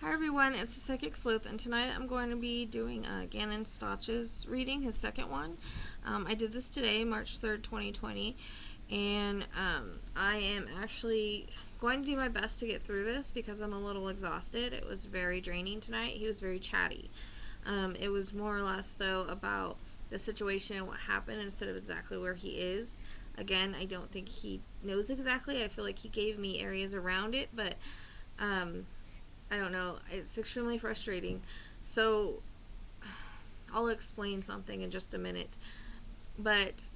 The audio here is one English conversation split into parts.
Hi everyone, it's the Psychic Sleuth, and tonight I'm going to be doing Gannon Stauch's reading, his second one. I did this today, March 3rd, 2020, and I am actually going to do my best to get through this because I'm a little exhausted. It was very draining tonight. He was very chatty. It was more or less, though, about the situation and what happened instead of exactly where he is. Again, I don't think he knows exactly. I feel like he gave me areas around it, but I don't know. It's extremely frustrating. So, I'll explain something in just a minute. But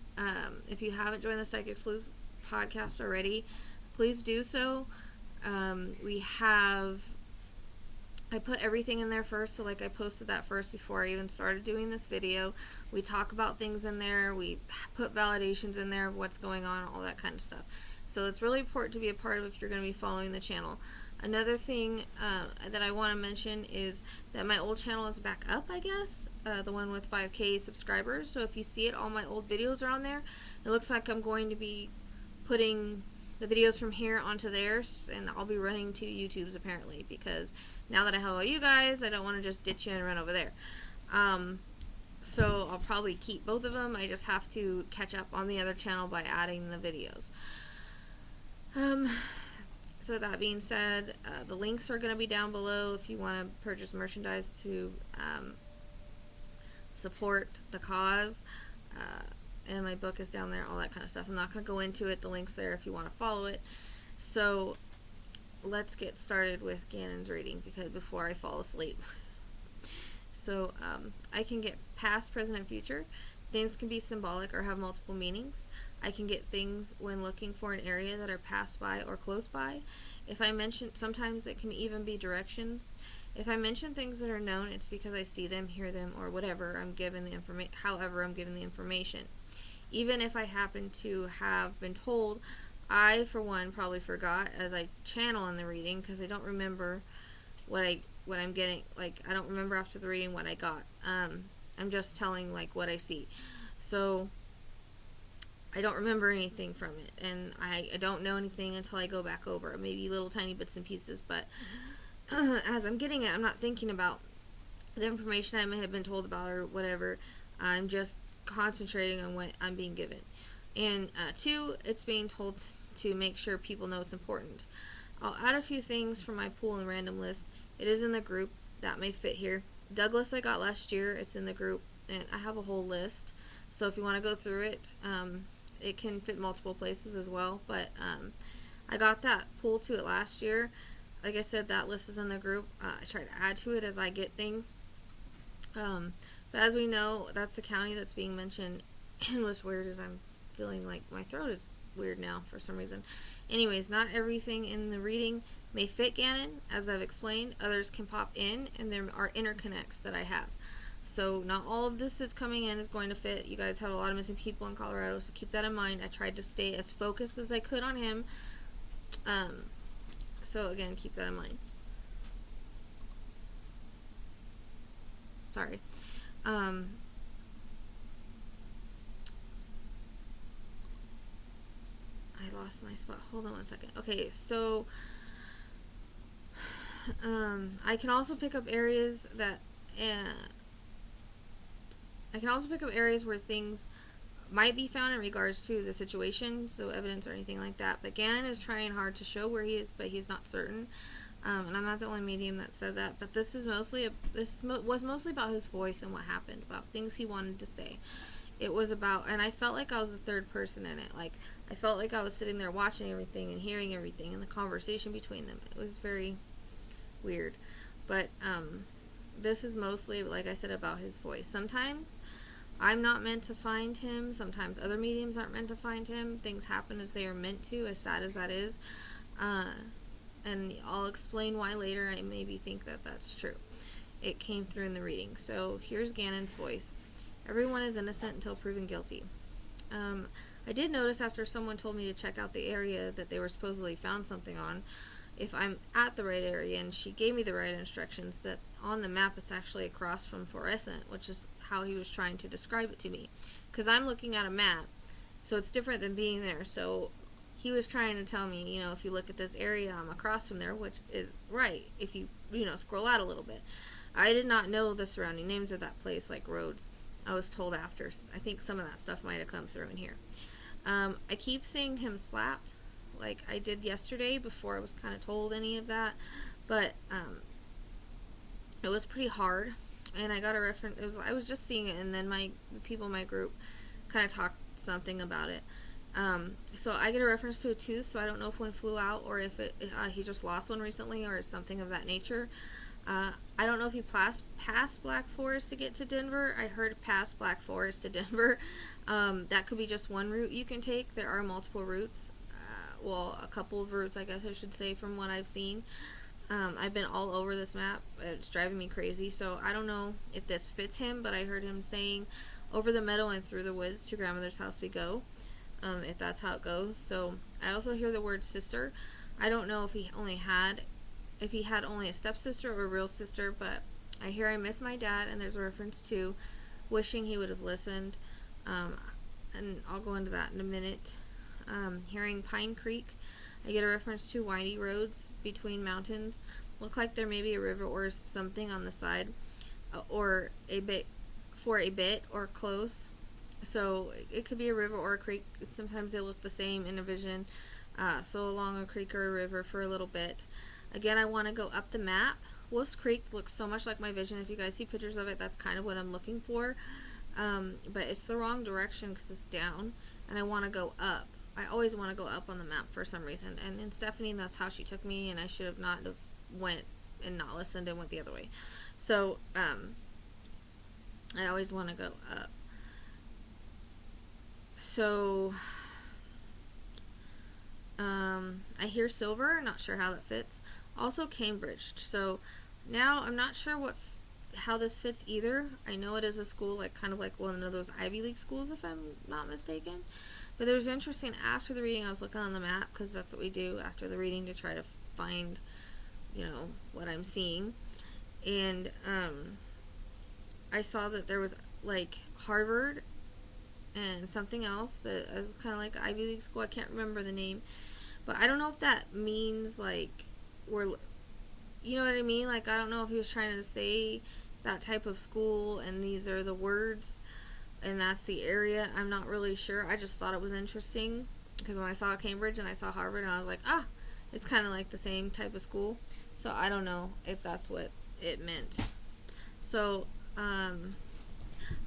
if you haven't joined the Psychic Sleuth podcast already, please do so. I put everything in there first, so like I posted that first before I even started doing this video. We talk about things in there. We put validations in there of what's going on, all that kind of stuff. So it's really important to be a part of if you're going to be following the channel. Another thing that I want to mention is that my old channel is back up, I guess. The one with 5K subscribers. So if you see it, all my old videos are on there. It looks like I'm going to be putting the videos from here onto theirs, and I'll be running to YouTube's apparently, because now that I have all you guys, I don't want to just ditch you and run over there. So I'll probably keep both of them. I just have to catch up on the other channel by adding the videos. So that being said, the links are going to be down below if you want to purchase merchandise to support the cause. And my book is down there, all that kind of stuff. I'm not going to go into it. The link's there if you want to follow it. So let's get started with Gannon's reading before I fall asleep. So I can get past, present, and future. Things can be symbolic or have multiple meanings. I can get things when looking for an area that are passed by or close by. If I mention, sometimes it can even be directions. If I mention things that are known, it's because I see them, hear them, or whatever I'm given the however I'm given the information. Even if I happen to have been told, I for one probably forgot as I channel in the reading, because I don't remember what I'm getting. Like, I don't remember after the reading what I got. I'm just telling like what I see. So I don't remember anything from it, and I don't know anything until I go back over it. Maybe little tiny bits and pieces, but as I'm getting it, I'm not thinking about the information I may have been told about or whatever. I'm just concentrating on what I'm being given. And two, it's being told to make sure people know it's important. I'll add a few things from my pool and random list. It is in the group that may fit here. Douglas I got last year. It's in the group, and I have a whole list. So if you want to go through it, it can fit multiple places as well. But I got that pool to it last year. Like I said, that list is in the group. I try to add to it as I get things. But as we know, that's the county that's being mentioned. And what's weird is I'm feeling like my throat is weird now for some reason. Anyways, not everything in the reading may fit Gannon, as I've explained. Others can pop in, and there are interconnects that I have. So not all of this that's coming in is going to fit. You guys have a lot of missing people in Colorado, so keep that in mind. I tried to stay as focused as I could on him. So again, keep that in mind. Sorry. I lost my spot. Hold on one second. Okay, so I can also pick up areas that where things might be found in regards to the situation, so evidence or anything like that. But Gannon is trying hard to show where he is, but he's not certain. And I'm not the only medium that said that. But this was mostly about his voice and what happened, about things he wanted to say. It was about, and I felt like I was the third person in it. Like, I felt like I was sitting there watching everything and hearing everything and the conversation between them. It was very weird. But this is mostly, like I said, about his voice. Sometimes I'm not meant to find him. Sometimes other mediums aren't meant to find him. Things happen as they are meant to, as sad as that is. And I'll explain why later. I maybe think that that's true. It came through in the reading. So here's Gannon's voice. Everyone is innocent until proven guilty. I did notice after someone told me to check out the area that they were supposedly found something on, if I'm at the right area, and she gave me the right instructions, that on the map it's actually across from fluorescent, which is how he was trying to describe it to me. Because I'm looking at a map, so it's different than being there. So he was trying to tell me, if you look at this area, I'm across from there, which is right if you, scroll out a little bit. I did not know the surrounding names of that place, like roads. I was told after. I think some of that stuff might have come through in here. I keep seeing him slapped, like I did yesterday before I was kind of told any of that. But it was pretty hard. And I got a reference. I was just seeing it, and then the people in my group kind of talked something about it. So I get a reference to a tooth, so I don't know if one flew out or if he just lost one recently or something of that nature. I don't know if he passed Black Forest to get to Denver. I heard past Black Forest to Denver. That could be just one route you can take. There are multiple routes. A couple of routes, I guess I should say, from what I've seen. I've been all over this map. It's driving me crazy. So I don't know if this fits him, but I heard him saying, over the meadow and through the woods to grandmother's house we go. If that's how it goes. So I also hear the word sister. I don't know if he had only a stepsister or a real sister, but I hear I miss my dad, and there's a reference to wishing he would have listened. And I'll go into that in a minute. Hearing Pine Creek, I get a reference to windy roads between mountains. Look like there may be a river or something on the side, or a bit or close. So it could be a river or a creek. Sometimes they look the same in a vision. So along a creek or a river for a little bit. Again, I want to go up the map. Wolf's Creek looks so much like my vision. If you guys see pictures of it, that's kind of what I'm looking for. But it's the wrong direction because it's down, and I want to go up. I always want to go up on the map for some reason. And in Stephanie, that's how she took me, and I should have not went and not listened and went the other way. So I always want to go up. So I hear silver, not sure how that fits. Also Cambridge. So now I'm not sure how this fits either. I know it is a school, like kind of like one of those Ivy League schools, if I'm not mistaken. But it was interesting, after the reading I was looking on the map, because that's what we do after the reading to try to find, what I'm seeing. And I saw that there was like Harvard and something else that is kind of like Ivy League school. I can't remember the name, but I don't know if that means like you know what I mean? Like, I don't know if he was trying to say that type of school and these are the words and that's the area. I'm not really sure. I just thought it was interesting because when I saw Cambridge and I saw Harvard, and I was like, it's kind of like the same type of school. So I don't know if that's what it meant. So I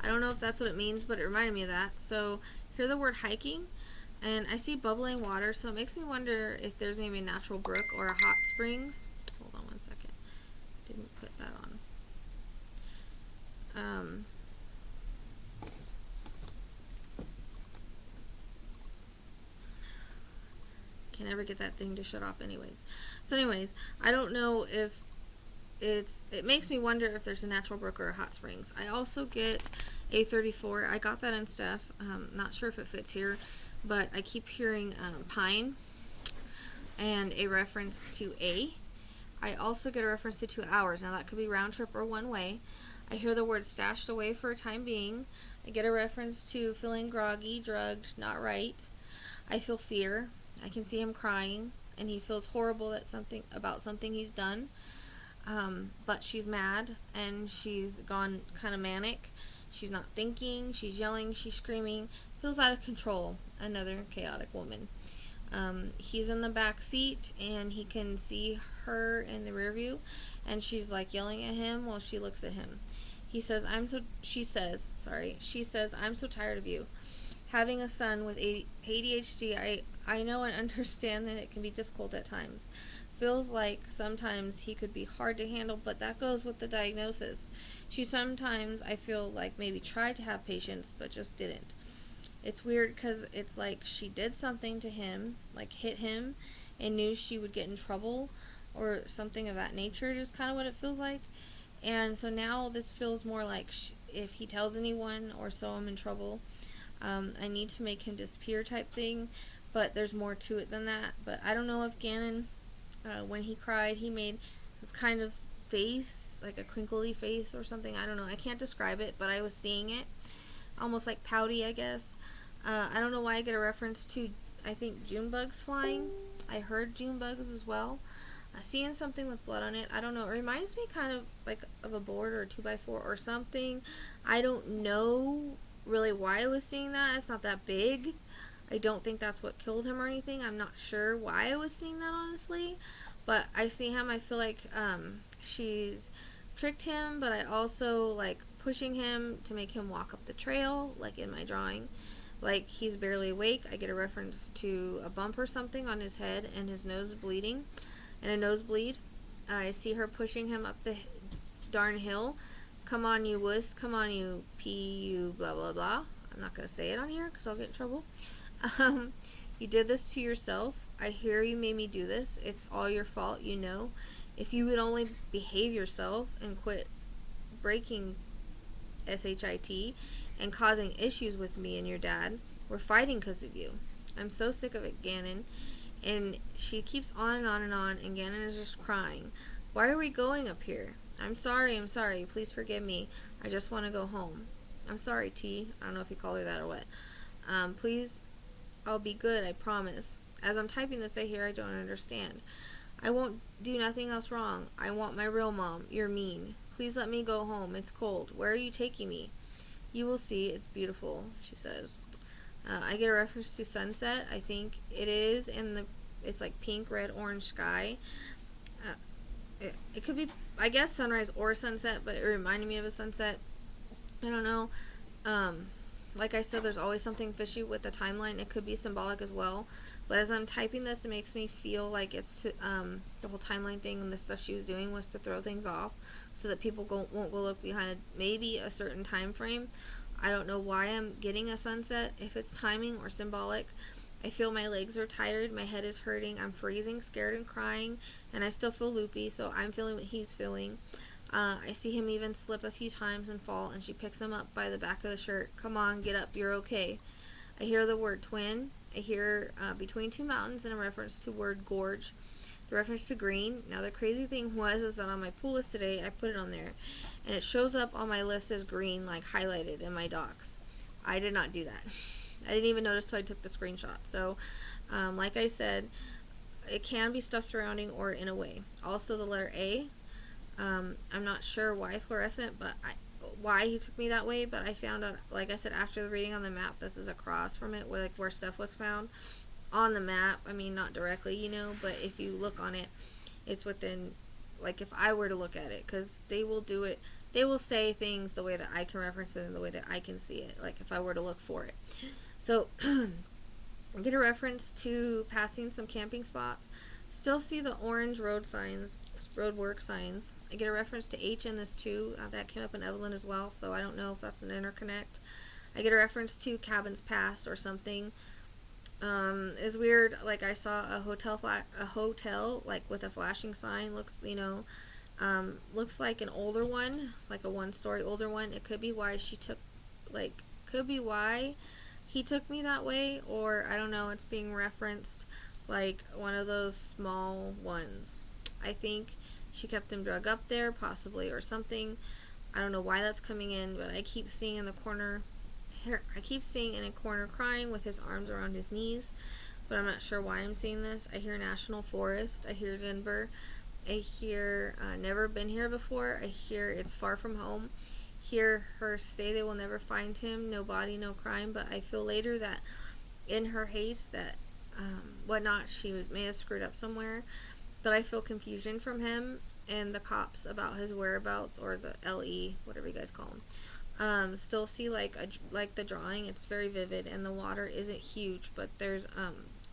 don't know if that's what it means, but it reminded me of that. So hear the word hiking, and I see bubbling water, so it makes me wonder if there's maybe a natural brook or a hot springs. Hold on one second. Didn't put that on. Can never get that thing to shut off anyways. So anyways, I don't know if it makes me wonder if there's a natural brook or a hot springs. I also get A34. I got that in stuff. Not sure if it fits here, but I keep hearing pine and a reference to A. I also get a reference to 2 hours. Now that could be round trip or one way. I hear the word stashed away for a time being. I get a reference to feeling groggy, drugged, not right. I feel fear. I can see him crying, and he feels horrible about something he's done. But she's mad, and she's gone kind of manic. She's not thinking, she's yelling, she's screaming, feels out of control. Another chaotic woman. He's in the back seat, and he can see her in the rear view, and she's like yelling at him while she looks at him. She says, I'm so tired of you. Having a son with ADHD, I know and understand that it can be difficult at times. Feels like sometimes he could be hard to handle, but that goes with the diagnosis. She sometimes, I feel like, maybe tried to have patience, but just didn't. It's weird because it's like she did something to him, like hit him, and knew she would get in trouble or something of that nature, just kind of what it feels like. And so now this feels more like if he tells anyone or so I'm in trouble, I need to make him disappear type thing, but there's more to it than that. But I don't know if Gannon, when he cried, he made this kind of face, like a crinkly face or something. I don't know. I can't describe it, but I was seeing it. Almost like pouty, I guess. I don't know why I get a reference to I think June bugs flying. I heard June bugs as well. Seeing something with blood on it, I don't know. It reminds me kind of like of a board or a 2x4 or something. I don't know really why I was seeing that. It's not that big. I don't think that's what killed him or anything. I'm not sure why I was seeing that, honestly. But I see him. I feel like she's tricked him, but I also like pushing him to make him walk up the trail, like in my drawing. Like he's barely awake. I get a reference to a bump or something on his head and his nose bleeding and a nosebleed. I see her pushing him up the darn hill. Come on, you wuss. Come on, you pee, you blah, blah, blah. I'm not going to say it on here because I'll get in trouble. You did this to yourself. I hear you made me do this. It's all your fault, you know. If you would only behave yourself and quit breaking SHIT and causing issues with me and your dad, we're fighting because of you. I'm so sick of it, Gannon. And she keeps on and on and on, and Gannon is just crying. Why are we going up here? I'm sorry. Please forgive me. I just want to go home. I'm sorry, T. I don't know if you call her that or what. Please, I'll be good, I promise. As I'm typing this, I hear I don't understand. I won't do nothing else wrong. I want my real mom. You're mean. Please let me go home. It's cold. Where are you taking me? You will see. It's beautiful, she says. I get a reference to sunset. I think it is it's like pink, red, orange sky. It could be, I guess, sunrise or sunset, but it reminded me of a sunset. I don't know. Like I said, there's always something fishy with the timeline. It could be symbolic as well. But as I'm typing this, it makes me feel like it's the whole timeline thing and the stuff she was doing was to throw things off so that people won't go look behind maybe a certain time frame. I don't know why I'm getting a sunset, if it's timing or symbolic. I feel my legs are tired, my head is hurting, I'm freezing, scared and crying, and I still feel loopy, so I'm feeling what he's feeling. I see him even slip a few times and fall, and she picks him up by the back of the shirt. Come on, get up, you're okay. I hear the word twin. I hear between two mountains and a reference to word gorge. The reference to green. Now the crazy thing is that on my pool list today, I put it on there, and it shows up on my list as green, like highlighted in my docs. I did not do that. I didn't even notice until I took the screenshot. So, like I said, it can be stuff surrounding or in a way. Also, the letter A. I'm not sure why fluorescent, but why he took me that way. But I found out, like I said, after the reading on the map, this is across from it, where stuff was found on the map. I mean, not directly, you know, but if you look on it, it's within. Like if I were to look at it, because they will do it. They will say things the way that I can reference it and the way that I can see it. Like if I were to look for it. So, I get a reference to passing some camping spots. Still see the orange road signs, road work signs. I get a reference to H in this too. That came up in Evelyn as well, so I don't know if that's an interconnect. I get a reference to cabins past or something. It's weird. Like I saw a hotel like with a flashing sign. Looks like an older one, like a one-story older one. It could be why he took me that way, or I don't know, it's being referenced like one of those small ones. I think she kept him drug up there, possibly, or something. I don't know why that's coming in, but I keep seeing in a corner crying with his arms around his knees, but I'm not sure why I'm seeing this. I hear National Forest. I hear Denver. I hear never been here before. I hear it's far from home. Hear her say they will never find him. No body, no crime. But I feel later that in her haste that may have screwed up somewhere. But I feel confusion from him and the cops about his whereabouts, or the LE, whatever you guys call them. Still see like the drawing. It's very vivid, and the water isn't huge, but there's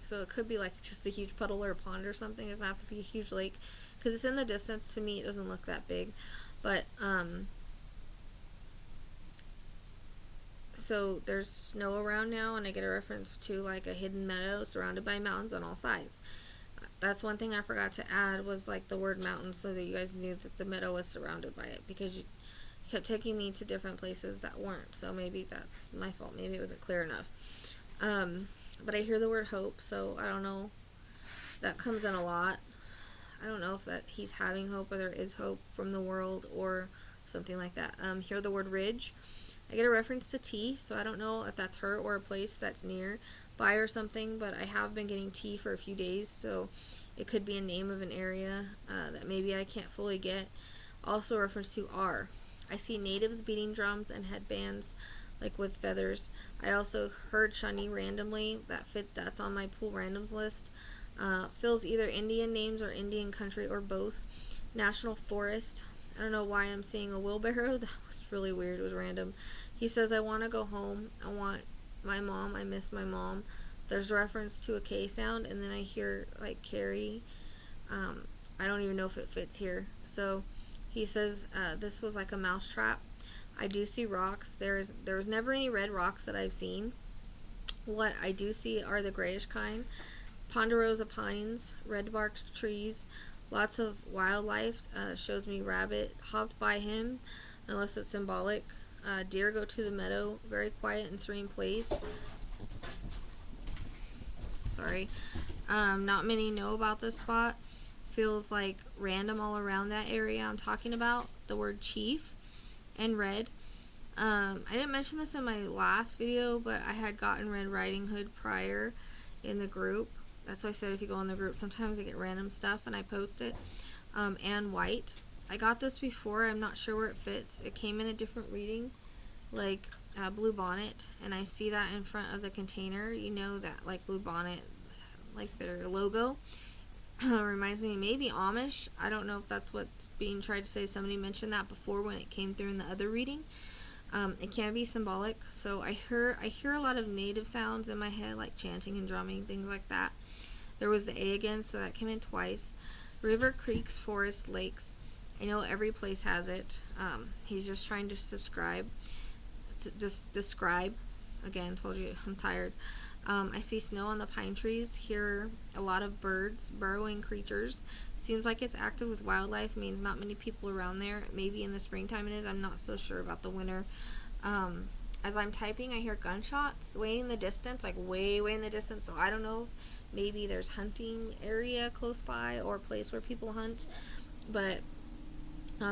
so it could be like just a huge puddle or a pond or something. It doesn't have to be a huge lake, because it's in the distance. To me, it doesn't look that big, but so there's snow around now, and I get a reference to like a hidden meadow surrounded by mountains on all sides. That's one thing I forgot to add, was like the word mountain, so that you guys knew that the meadow was surrounded by it, because you kept taking me to different places that weren't. So maybe that's my fault. Maybe it wasn't clear enough. But I hear the word hope, so I don't know. That comes in a lot. I don't know if that he's having hope, or there is hope from the world, or something like that. Hear the word ridge. I get a reference to T, so I don't know if that's her or a place that's near. by or something, but I have been getting T for a few days, so it could be a name of an area that maybe I can't fully get. Also a reference to R. I see natives beating drums and headbands like with feathers. I also heard shani randomly. That's on my pool randoms list. Feels either Indian names or Indian country or both. National forest. I don't know why I'm seeing a wheelbarrow. That was really weird. It was random. He says, I want to go home. I want my mom. I miss my mom. There's a reference to a K sound, and then I hear like Carrie. I don't even know if it fits here. So he says this was like a mouse trap. I do see rocks. There was never any red rocks that I've seen. What I do see are the grayish kind. Ponderosa pines, red barked trees, lots of wildlife. Shows me rabbit hopped by him, unless it's symbolic. Deer go to the meadow. Very quiet and serene place. Sorry. Not many know about this spot. Feels like random all around that area I'm talking about. The word chief and red. I didn't mention this in my last video, but I had gotten Red Riding Hood prior in the group. That's why I said if you go in the group, sometimes I get random stuff and I post it. And white. I got this before. I'm not sure where it fits. It came in a different reading, like Blue Bonnet, and I see that in front of the container. You know that like Blue Bonnet, like their logo. Reminds me maybe Amish. I don't know if that's what's being tried to say. Somebody mentioned that before when it came through in the other reading. It can be symbolic. So I hear a lot of native sounds in my head, like chanting and drumming, things like that. There was the A again, so that came in twice. River, creeks, forests, lakes. I know every place has it. He's just trying to describe. Again, told you I'm tired. I see snow on the pine trees. Hear a lot of birds, burrowing creatures. Seems like it's active with wildlife. Means not many people around there. Maybe in the springtime it is. I'm not so sure about the winter. As I'm typing, I hear gunshots way in the distance, like way in the distance. So I don't know. Maybe there's hunting area close by or a place where people hunt. But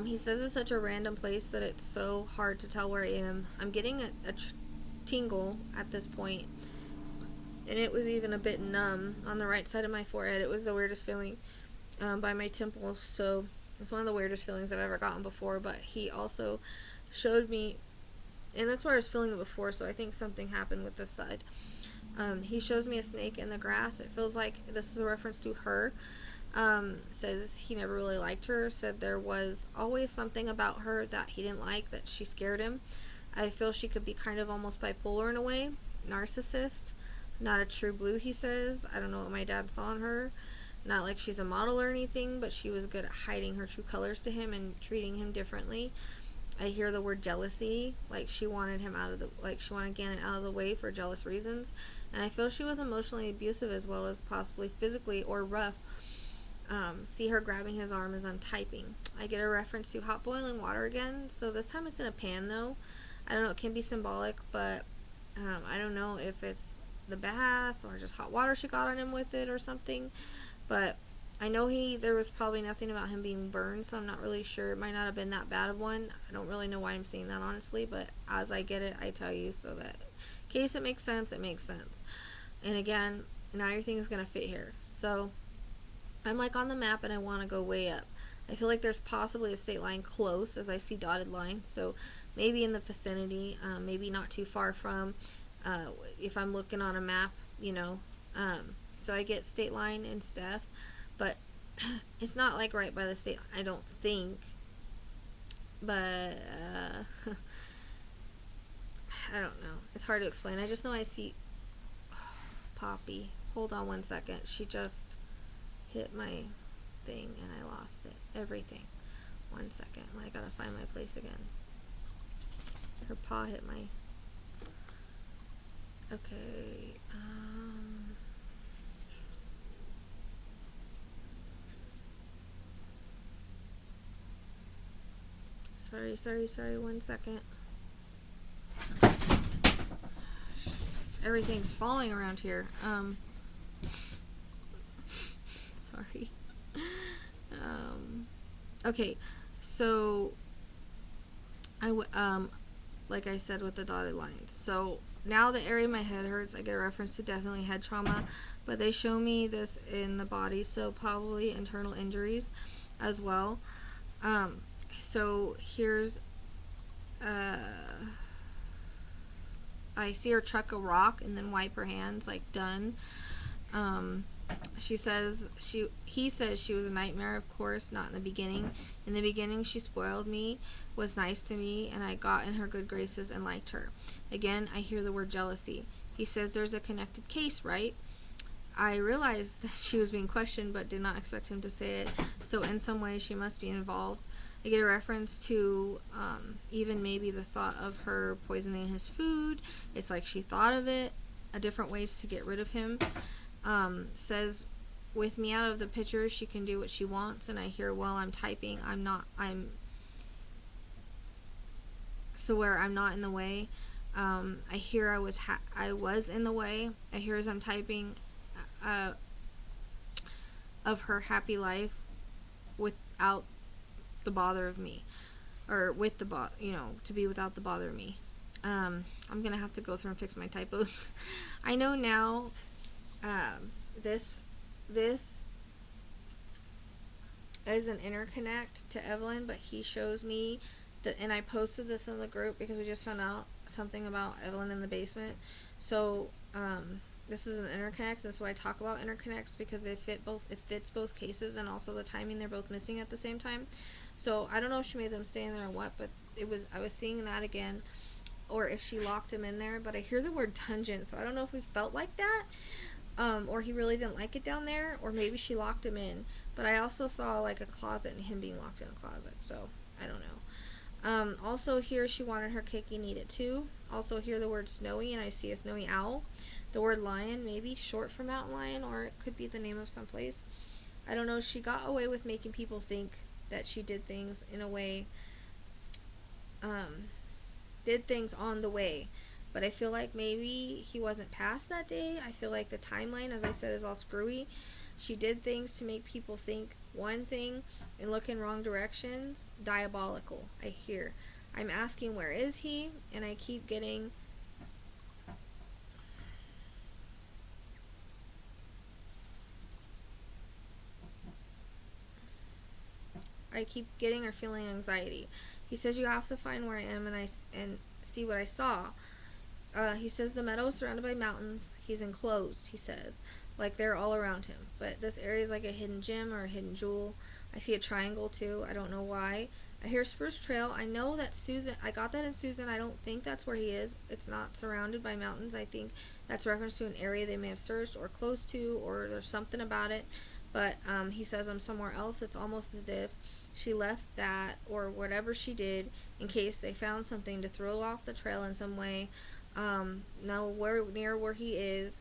he says it's such a random place that it's so hard to tell where I am. I'm getting a tingle at this point. And it was even a bit numb on the right side of my forehead. It was the weirdest feeling by my temple. So it's one of the weirdest feelings I've ever gotten before. But he also showed me, and that's where I was feeling it before, so I think something happened with this side. He shows me a snake in the grass. It feels like this is a reference to her. Says he never really liked her. Said there was always something about her that he didn't like, that she scared him. I feel she could be kind of almost bipolar in a way. Narcissist. Not a true blue, he says. I don't know what my dad saw in her. Not like she's a model or anything, but she was good at hiding her true colors to him and treating him differently. I hear the word jealousy, like she wanted Gannon out of the way for jealous reasons. And I feel she was emotionally abusive as well as possibly physically or rough. See her grabbing his arm as I'm typing. I get a reference to hot boiling water again. So this time it's in a pan though. I don't know, it can be symbolic, but I don't know if it's the bath or just hot water she got on him with it or something. But I know there was probably nothing about him being burned, so I'm not really sure. It might not have been that bad of one. I don't really know why I'm saying that honestly, but as I get it, I tell you, so that in case it makes sense, it makes sense. And again, not everything is going to fit here. So I'm like on the map and I want to go way up. I feel like there's possibly a state line close as I see dotted lines, so maybe in the vicinity, maybe not too far from, if I'm looking on a map, you know. So I get state line and stuff, but it's not like right by the state, I don't think. But I don't know. It's hard to explain. I just know I see Poppy. Hold on one second. She just hit my thing and I lost it. Everything. 1 second. I gotta find my place again. Her paw hit my... Okay. Sorry. 1 second. Everything's falling around here. Sorry. Okay. So, like I said with the dotted lines. So, now the area of my head hurts. I get a reference to definitely head trauma, but they show me this in the body, so probably internal injuries as well. So here's, I see her chuck a rock and then wipe her hands, like, done. He says she was a nightmare, of course, not in the beginning. In the beginning, she spoiled me, was nice to me, and I got in her good graces and liked her. Again, I hear the word jealousy. He says there's a connected case, right? I realized that she was being questioned, but did not expect him to say it, so in some way she must be involved. I get a reference to even maybe the thought of her poisoning his food. It's like she thought of it, different ways to get rid of him. Says, with me out of the picture, she can do what she wants, and I hear while I'm typing, I'm not in the way. I hear I was in the way. I hear as I'm typing of her happy life without the bother of me, or with the to be without the bother of me. I'm gonna have to go through and fix my typos. I know now. This is an interconnect to Evelyn, but he shows me and I posted this in the group because we just found out something about Evelyn in the basement. So this is an interconnect. That's why I talk about interconnects, because it fits both cases, and also the timing, they're both missing at the same time. So I don't know if she made them stay in there or what, but I was seeing that again, or if she locked him in there. But I hear the word tangent, so I don't know if we felt like that, or he really didn't like it down there, or maybe she locked him in. But I also saw like a closet and him being locked in a closet, so I don't know. Also here, she wanted her cake and eat it too. Also hear the word snowy, and I see a snowy owl. The word lion, maybe short for mountain lion, or it could be the name of some place. I don't know. She got away with making people think that she did things in a way, did things on the way. But I feel like maybe he wasn't past that day. I feel like the timeline, as I said, is all screwy. She did things to make people think one thing and look in wrong directions. Diabolical, I hear. I'm asking, where is he? And I keep getting... or feeling anxiety. He says you have to find where I am and see what I saw. He says the meadow is surrounded by mountains. He's enclosed, he says, like they're all around him. But this area is like a hidden gem or a hidden jewel. I see a triangle too. I don't know why. I hear Spruce Trail. I know that Susan, I got that in Susan. I don't think that's where he is. It's not surrounded by mountains. I think that's reference to an area they may have searched or close to, or there's something about it. But he says I'm somewhere else. It's almost as if she left that, or whatever she did, in case they found something to throw off the trail in some way. Now near where he is,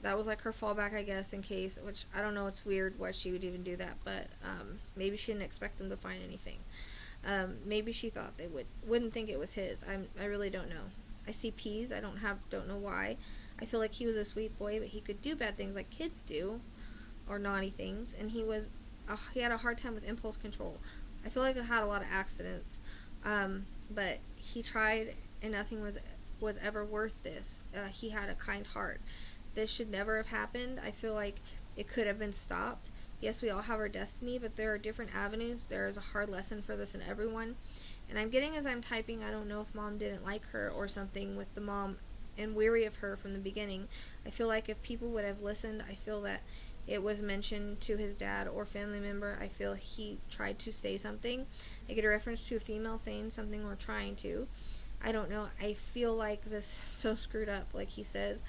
that was like her fallback, I guess, in case, which I don't know, it's weird why she would even do that, but maybe she didn't expect them to find anything. Maybe she thought they wouldn't think it was his. I really don't know. I see peas. I don't know why. I feel like he was a sweet boy, but he could do bad things like kids do, or naughty things, and he had a hard time with impulse control. I feel like I had a lot of accidents, but he tried, and nothing was ever worth this. He had a kind heart. This should never have happened. I feel like it could have been stopped. Yes, we all have our destiny, but there are different avenues. There is a hard lesson for this in everyone. And I'm getting, as I'm typing, I don't know if mom didn't like her or something with the mom and weary of her from the beginning. I feel like if people would have listened, I feel that it was mentioned to his dad or family member. I feel he tried to say something. I get a reference to a female saying something or trying to. I don't know. I feel like this is so screwed up. Like he says,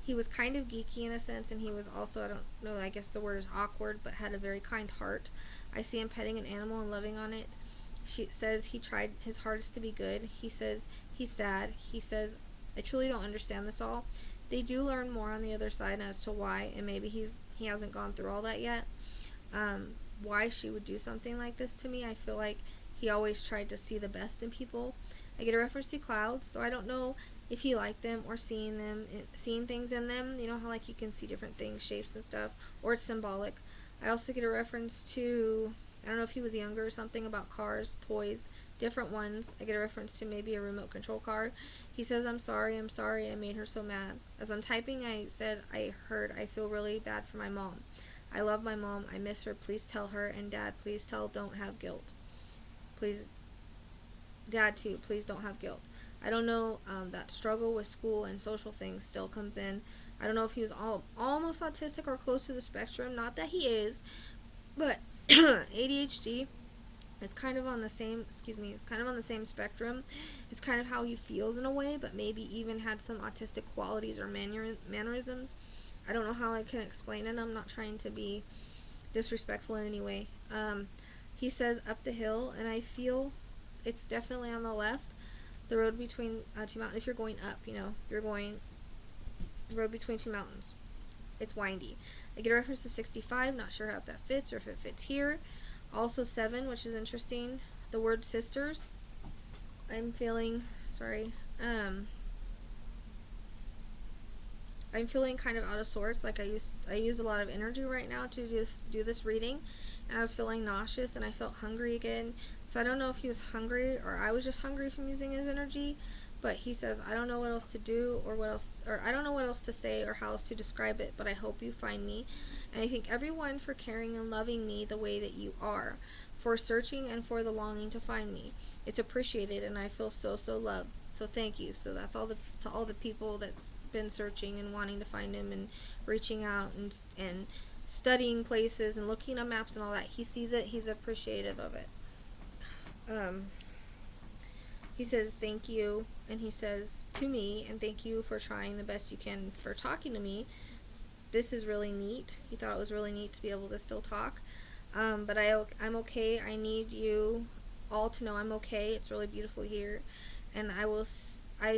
he was kind of geeky in a sense, and he was also, I don't know, I guess the word is awkward, but had a very kind heart. I see him petting an animal and loving on it. She says he tried his hardest to be good. He says he's sad. He says, I truly don't understand this all. They do learn more on the other side as to why, and maybe he hasn't gone through all that yet. Why she would do something like this to me, I feel like he always tried to see the best in people. I get a reference to clouds, so I don't know if he liked them or seeing things in them. You know how like you can see different things, shapes and stuff, or it's symbolic. I also get a reference to I don't know if he was younger or something, about cars, toys, different ones. I get a reference to maybe a remote control car. He says, I'm sorry, I made her so mad. As I'm typing, I said, I feel really bad for my mom. I love my mom, I miss her, please tell her, and Dad, please tell, don't have guilt. Please, Dad too, please don't have guilt. I don't know, that struggle with school and social things still comes in. I don't know if he was almost autistic or close to the spectrum. Not that he is, but ADHD is kind of on the same, spectrum. It's kind of how he feels in a way, but maybe even had some autistic qualities or mannerisms. I don't know how I can explain it. I'm not trying to be disrespectful in any way. He says up the hill, and I feel it's definitely on the left. The road between two mountains. If you're going up, you're going road between two mountains. It's windy. I get a reference to 65. Not sure how that fits or if it fits here. Also 7, which is interesting. The word sisters. I'm feeling kind of out of sorts. Like I use a lot of energy right now to do this reading, and I was feeling nauseous and I felt hungry again. So I don't know if he was hungry or I was just hungry from using his energy. But he says, I don't know what else to do or I don't know what else to say or how else to describe it, but I hope you find me. And I thank everyone for caring and loving me the way that you are, for searching and for the longing to find me. It's appreciated, and I feel so loved. So thank you. So that's to all the people that's been searching and wanting to find him and reaching out and studying places and looking at maps and all that. He sees it. He's appreciative of it. He says thank you, and he says to me, and thank you for trying the best you can for talking to me. This is really neat. He thought it was really neat to be able to still talk. But I'm okay. I need you all to know I'm okay. It's really beautiful here. And I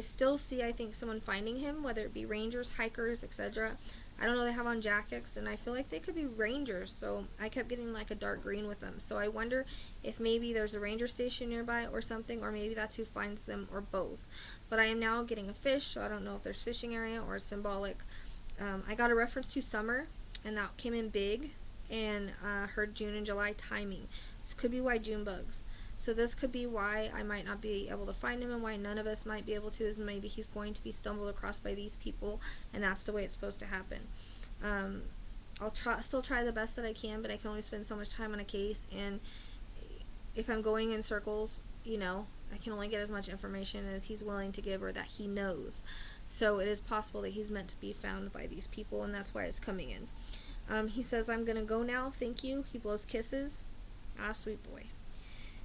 still see, I think, someone finding him, whether it be rangers, hikers, etc. I don't know, they have on jackets, and I feel like they could be rangers, so I kept getting like a dark green with them. So I wonder if maybe there's a ranger station nearby or something, or maybe that's who finds them, or both. But I am now getting a fish, so I don't know if there's fishing area or symbolic. I got a reference to summer, and that came in big, and heard June and July timing. This could be why June bugs. So this could be why I might not be able to find him, and why none of us might be able to, is maybe he's going to be stumbled across by these people, and that's the way it's supposed to happen. I'll still try the best that I can, but I can only spend so much time on a case, and if I'm going in circles, I can only get as much information as he's willing to give or that he knows. So it is possible that he's meant to be found by these people, and that's why it's coming in. He says, I'm going to go now, thank you. He blows kisses. Ah, sweet boy.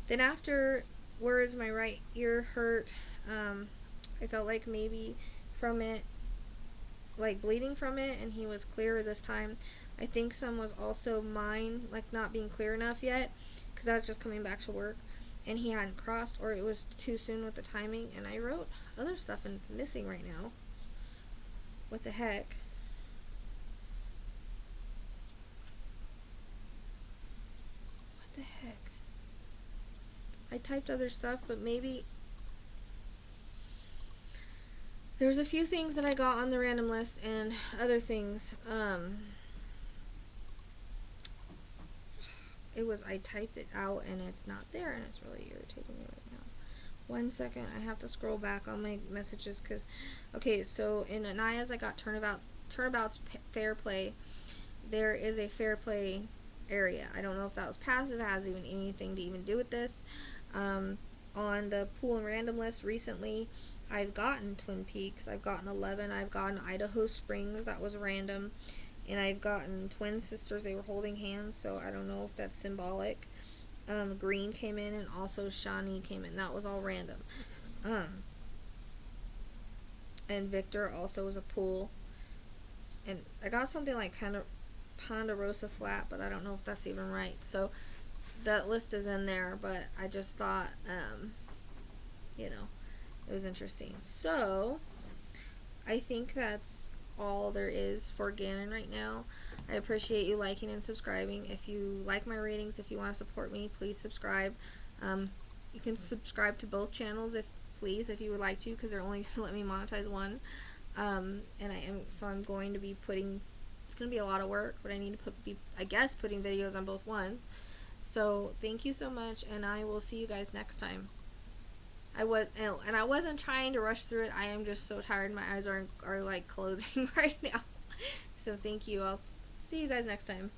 Then afterwards, my right ear hurt. I felt like maybe from it, like bleeding from it, and he was clearer this time. I think some was also mine, like not being clear enough yet, because I was just coming back to work, and he hadn't crossed, or it was too soon with the timing, and I wrote other stuff, and it's missing right now. What the heck? What the heck? I typed other stuff, but maybe there's a few things that I got on the random list and other things. I typed it out and it's not there, and it's really irritating me right now. 1 second, I have to scroll back on my messages because, okay, so in Anaya's I got Turnabout's Fair Play. There is a Fair Play area. I don't know if that was passive, has even anything to even do with this. On the pool and random list recently, I've gotten Twin Peaks, I've gotten 11, I've gotten Idaho Springs, that was random, and I've gotten twin sisters, they were holding hands, so I don't know if that's symbolic. Green came in, and also Shawnee came in, that was all random. And Victor also was a pool, and I got something like Ponderosa Flat, but I don't know if that's even right, so that list is in there, but I just thought, it was interesting. So, I think that's all there is for Gannon right now. I appreciate you liking and subscribing. If you like my readings, if you want to support me, please subscribe. You can subscribe to both channels if you would like to, because they're only going to let me monetize one. I'm going to be putting, it's going to be a lot of work, but I need to putting videos on both ones. So thank you so much, and I will see you guys next time. I wasn't trying to rush through it. I am just so tired. My eyes are like closing right now. So thank you. I'll see you guys next time.